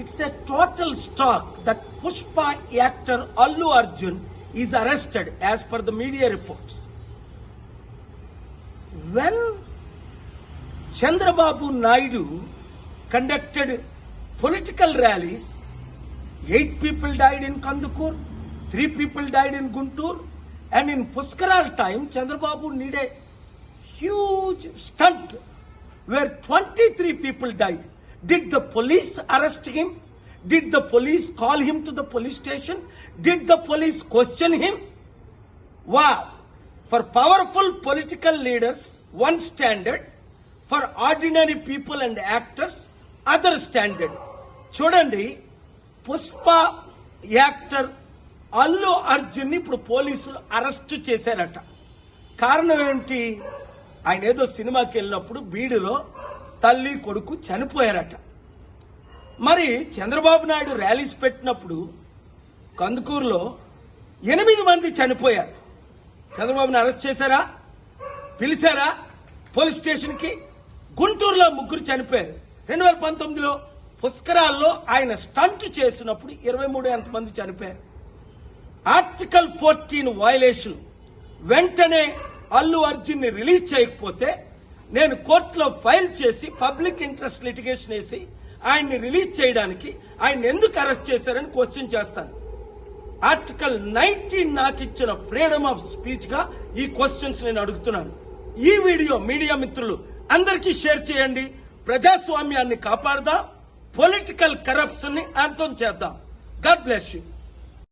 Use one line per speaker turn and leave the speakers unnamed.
It's a total shock that Pushpa actor Allu Arjun is arrested as per the media reports. When Chandrababu Naidu conducted political rallies, 8 people died in Kandukur, 3 people died in Guntur, and in Puskaral time, Chandrababu need a huge stunt where 23 people died. Did the police arrest him? Did the police call him to the police station? Did the police question him? Wow! For powerful political leaders, one standard. For ordinary people and actors, other standard. చూడండి, Pushpa actor Allu Arjun ఇప్పుడు పోలీసులు arrest చేశారట. కారణం ఏంటి? ఆయన ఏదో సినిమాకి వెళ్ళినప్పుడు బీడులో తల్లి కొడుకు చనిపోయారట. మరి చంద్రబాబు నాయుడు ర్యాలీస్ పెట్టినప్పుడు కందుకూరులో 8 మంది చనిపోయారు. చంద్రబాబుని అరెస్ట్ చేశారా? పిలిచారా పోలీస్ స్టేషన్కి? గుంటూరులో 3 చనిపోయారు. 2019లో పుష్కరాల్లో ఆయన స్టంట్ చేసినప్పుడు 23 ఎంతమంది చనిపోయారు. Article 14 violation. వెంటనే అల్లు అర్జున్ ని రిలీజ్ చేయకపోతే నేను కోర్టులో ఫైల్ చేసి పబ్లిక్ ఇంట్రెస్ట్ లిటిగేషన్ వేసి ఆయన్ని రిలీజ్ చేయడానికి ఆయన ఎందుకు అరెస్ట్ చేశారని క్వశ్చన్ చేస్తాను. ఆర్టికల్ 19 నాకు ఇచ్చిన ఫ్రీడమ్ ఆఫ్ స్పీచ్ గా ఈ క్వశ్చన్స్ నేను అడుగుతున్నాను. ఈ వీడియో మీడియా మిత్రులు అందరికీ షేర్ చేయండి. ప్రజాస్వామ్యాన్ని కాపాడదాం, పొలిటికల్ కరప్షన్ ని అంతం చేద్దాం. God bless you.